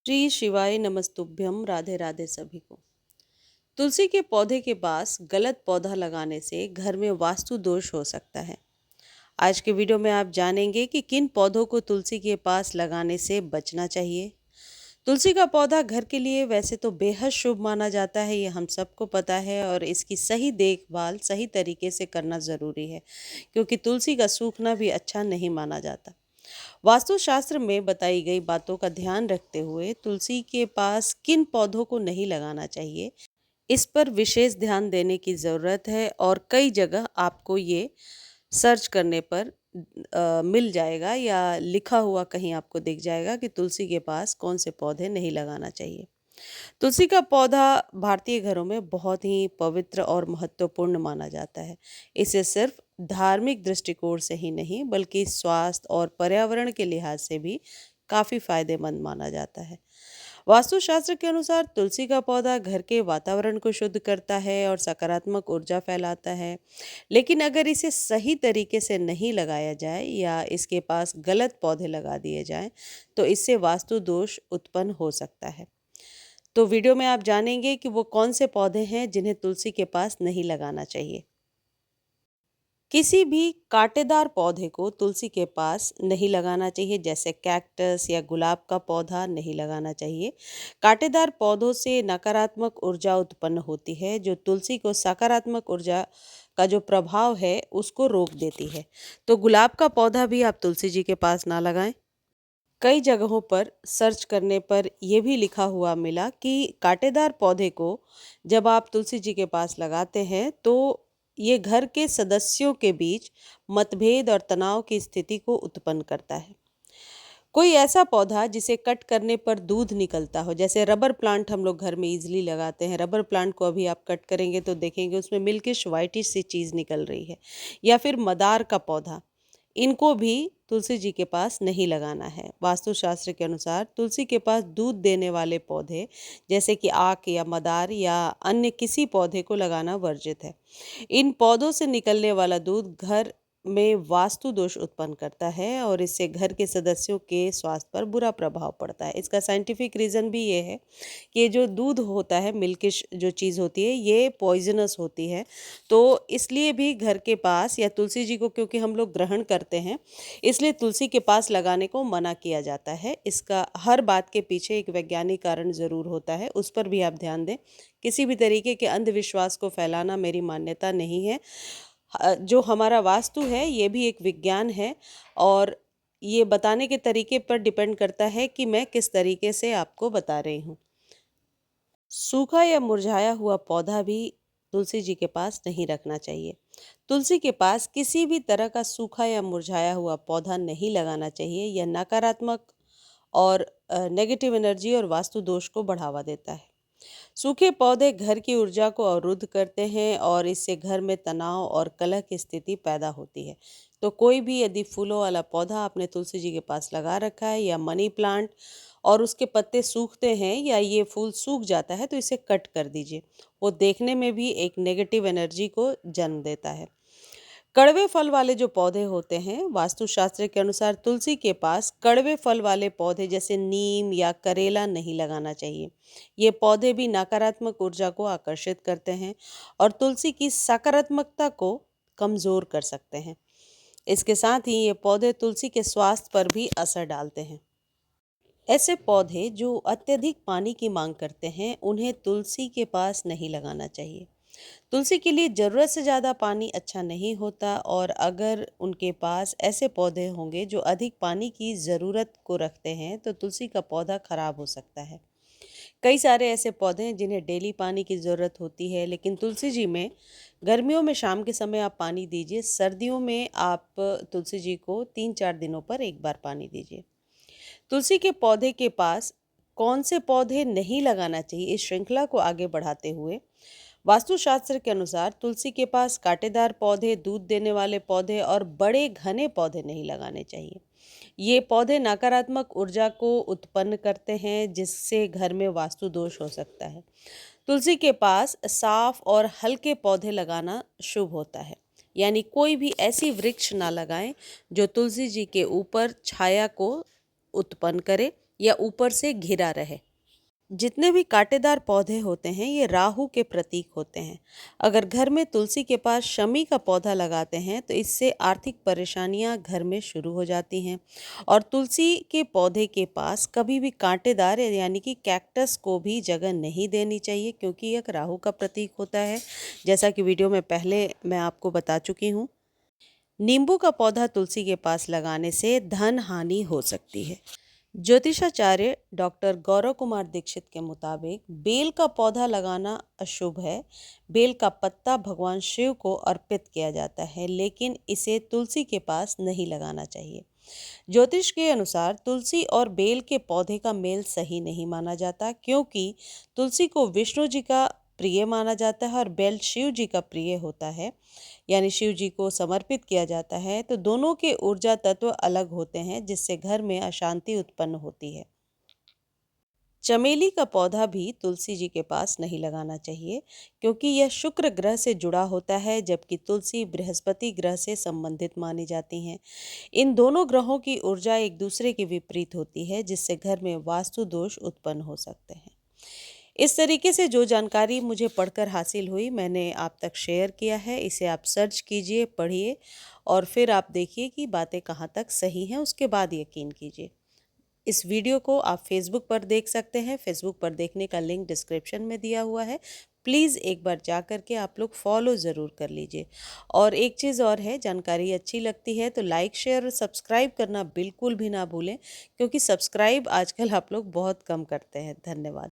श्री शिवाय नमस्तुभ्यम। राधे राधे सभी को। तुलसी के पौधे के पास गलत पौधा लगाने से घर में वास्तु दोष हो सकता है। आज के वीडियो में आप जानेंगे कि किन पौधों को तुलसी के पास लगाने से बचना चाहिए। तुलसी का पौधा घर के लिए वैसे तो बेहद शुभ माना जाता है, ये हम सबको पता है, और इसकी सही देखभाल सही तरीके से करना ज़रूरी है, क्योंकि तुलसी का सूखना भी अच्छा नहीं माना जाता। वास्तुशास्त्र में बताई गई बातों का ध्यान रखते हुए तुलसी के पास किन पौधों को नहीं लगाना चाहिए, इस पर विशेष ध्यान देने की ज़रूरत है। और कई जगह आपको ये सर्च करने पर मिल जाएगा या लिखा हुआ कहीं आपको दिख जाएगा कि तुलसी के पास कौन से पौधे नहीं लगाना चाहिए। तुलसी का पौधा भारतीय घरों में बहुत ही पवित्र और महत्वपूर्ण माना जाता है। इसे सिर्फ धार्मिक दृष्टिकोण से ही नहीं, बल्कि स्वास्थ्य और पर्यावरण के लिहाज से भी काफ़ी फायदेमंद माना जाता है। वास्तुशास्त्र के अनुसार तुलसी का पौधा घर के वातावरण को शुद्ध करता है और सकारात्मक ऊर्जा फैलाता है। लेकिन अगर इसे सही तरीके से नहीं लगाया जाए या इसके पास गलत पौधे लगा दिए जाएं, तो इससे वास्तु दोष उत्पन्न हो सकता है। तो वीडियो में आप जानेंगे कि वो कौन से पौधे हैं जिन्हें तुलसी के पास नहीं लगाना चाहिए। किसी भी कांटेदार पौधे को तुलसी के पास नहीं लगाना चाहिए, जैसे कैक्टस या गुलाब का पौधा नहीं लगाना चाहिए। कांटेदार पौधों से नकारात्मक ऊर्जा उत्पन्न होती है, जो तुलसी को सकारात्मक ऊर्जा का जो प्रभाव है उसको रोक देती है। तो गुलाब का पौधा भी आप तुलसी जी के पास ना लगाएं। कई जगहों पर सर्च करने पर यह भी लिखा हुआ मिला कि कांटेदार पौधे को जब आप तुलसी जी के पास लगाते हैं तो ये घर के सदस्यों के बीच मतभेद और तनाव की स्थिति को उत्पन्न करता है। कोई ऐसा पौधा जिसे कट करने पर दूध निकलता हो, जैसे रबर प्लांट हम लोग घर में इजीली लगाते हैं। रबर प्लांट को अभी आप कट करेंगे तो देखेंगे उसमें मिल्किश वाइटिश सी चीज़ निकल रही है। या फिर मदार का पौधा, इनको भी तुलसी जी के पास नहीं लगाना है। वास्तुशास्त्र के अनुसार तुलसी के पास दूध देने वाले पौधे, जैसे कि आक या मदार या अन्य किसी पौधे को लगाना वर्जित है। इन पौधों से निकलने वाला दूध घर में वास्तु दोष उत्पन्न करता है और इससे घर के सदस्यों के स्वास्थ्य पर बुरा प्रभाव पड़ता है। इसका साइंटिफिक रीज़न भी ये है कि ये जो दूध होता है, मिल्किश जो चीज़ होती है, ये पॉइजनस होती है। तो इसलिए भी घर के पास या तुलसी जी को क्योंकि हम लोग ग्रहण करते हैं, इसलिए तुलसी के पास लगाने को मना किया जाता है। इसका हर बात के पीछे एक वैज्ञानिक कारण ज़रूर होता है, उस पर भी आप ध्यान दें। किसी भी तरीके के अंधविश्वास को फैलाना मेरी मान्यता नहीं है। जो हमारा वास्तु है ये भी एक विज्ञान है, और ये बताने के तरीके पर डिपेंड करता है कि मैं किस तरीके से आपको बता रही हूँ। सूखा या मुरझाया हुआ पौधा भी तुलसी जी के पास नहीं रखना चाहिए। तुलसी के पास किसी भी तरह का सूखा या मुरझाया हुआ पौधा नहीं लगाना चाहिए। यह नकारात्मक और नेगेटिव एनर्जी और वास्तु दोष को बढ़ावा देता है। सूखे पौधे घर की ऊर्जा को अवरुद्ध करते हैं और इससे घर में तनाव और कलह की स्थिति पैदा होती है। तो कोई भी यदि फूलों वाला पौधा आपने तुलसी जी के पास लगा रखा है या मनी प्लांट, और उसके पत्ते सूखते हैं या ये फूल सूख जाता है, तो इसे कट कर दीजिए। वो देखने में भी एक नेगेटिव एनर्जी को जन्म देता है। कड़वे फल वाले जो पौधे होते हैं, वास्तुशास्त्र के अनुसार तुलसी के पास कड़वे फल वाले पौधे जैसे नीम या करेला नहीं लगाना चाहिए। ये पौधे भी नकारात्मक ऊर्जा को आकर्षित करते हैं और तुलसी की सकारात्मकता को कमजोर कर सकते हैं। इसके साथ ही ये पौधे तुलसी के स्वास्थ्य पर भी असर डालते हैं। ऐसे पौधे जो अत्यधिक पानी की मांग करते हैं, उन्हें तुलसी के पास नहीं लगाना चाहिए। तुलसी के लिए ज़रूरत से ज़्यादा पानी अच्छा नहीं होता, और अगर उनके पास ऐसे पौधे होंगे जो अधिक पानी की ज़रूरत को रखते हैं, तो तुलसी का पौधा खराब हो सकता है। कई सारे ऐसे पौधे हैं जिन्हें डेली पानी की ज़रूरत होती है, लेकिन तुलसी जी में गर्मियों में शाम के समय आप पानी दीजिए, सर्दियों में आप तुलसी जी को 3-4 दिनों पर एक बार पानी दीजिए। तुलसी के पौधे के पास कौन से पौधे नहीं लगाना चाहिए, इस श्रृंखला को आगे बढ़ाते हुए वास्तुशास्त्र के अनुसार तुलसी के पास कांटेदार पौधे, दूध देने वाले पौधे और बड़े घने पौधे नहीं लगाने चाहिए। ये पौधे नकारात्मक ऊर्जा को उत्पन्न करते हैं, जिससे घर में वास्तु दोष हो सकता है। तुलसी के पास साफ और हल्के पौधे लगाना शुभ होता है, यानी कोई भी ऐसी वृक्ष ना लगाएं जो तुलसी जी के ऊपर छाया को उत्पन्न करे या ऊपर से घिरा रहे। जितने भी कांटेदार पौधे होते हैं ये राहु के प्रतीक होते हैं। अगर घर में तुलसी के पास शमी का पौधा लगाते हैं तो इससे आर्थिक परेशानियां घर में शुरू हो जाती हैं। और तुलसी के पौधे के पास कभी भी कांटेदार यानी कि कैक्टस को भी जगह नहीं देनी चाहिए, क्योंकि यह राहु का प्रतीक होता है, जैसा कि वीडियो में पहले मैं आपको बता चुकी हूँ। नींबू का पौधा तुलसी के पास लगाने से धन हानि हो सकती है। ज्योतिषाचार्य डॉक्टर गौरव कुमार दीक्षित के मुताबिक बेल का पौधा लगाना अशुभ है। बेल का पत्ता भगवान शिव को अर्पित किया जाता है, लेकिन इसे तुलसी के पास नहीं लगाना चाहिए। ज्योतिष के अनुसार तुलसी और बेल के पौधे का मेल सही नहीं माना जाता, क्योंकि तुलसी को विष्णु जी का प्रिय माना जाता है और बेल शिव जी का प्रिय होता है, यानी शिव जी को समर्पित किया जाता है। तो दोनों के ऊर्जा तत्व अलग होते हैं, जिससे घर में अशांति उत्पन्न होती है। चमेली का पौधा भी तुलसी जी के पास नहीं लगाना चाहिए, क्योंकि यह शुक्र ग्रह से जुड़ा होता है, जबकि तुलसी बृहस्पति ग्रह से संबंधित मानी जाती हैं। इन दोनों ग्रहों की ऊर्जा एक दूसरे के विपरीत होती है, जिससे घर में वास्तु दोष उत्पन्न हो सकते हैं। इस तरीके से जो जानकारी मुझे पढ़कर हासिल हुई मैंने आप तक शेयर किया है। इसे आप सर्च कीजिए, पढ़िए और फिर आप देखिए कि बातें कहाँ तक सही हैं, उसके बाद यकीन कीजिए। इस वीडियो को आप फेसबुक पर देख सकते हैं। फेसबुक पर देखने का लिंक डिस्क्रिप्शन में दिया हुआ है। प्लीज़ एक बार जा कर के आप लोग फॉलो ज़रूर कर लीजिए। और एक चीज़ और है, जानकारी अच्छी लगती है तो लाइक, शेयर और सब्सक्राइब करना बिल्कुल भी ना भूलें, क्योंकि सब्सक्राइब आजकल आप लोग बहुत कम करते हैं। धन्यवाद।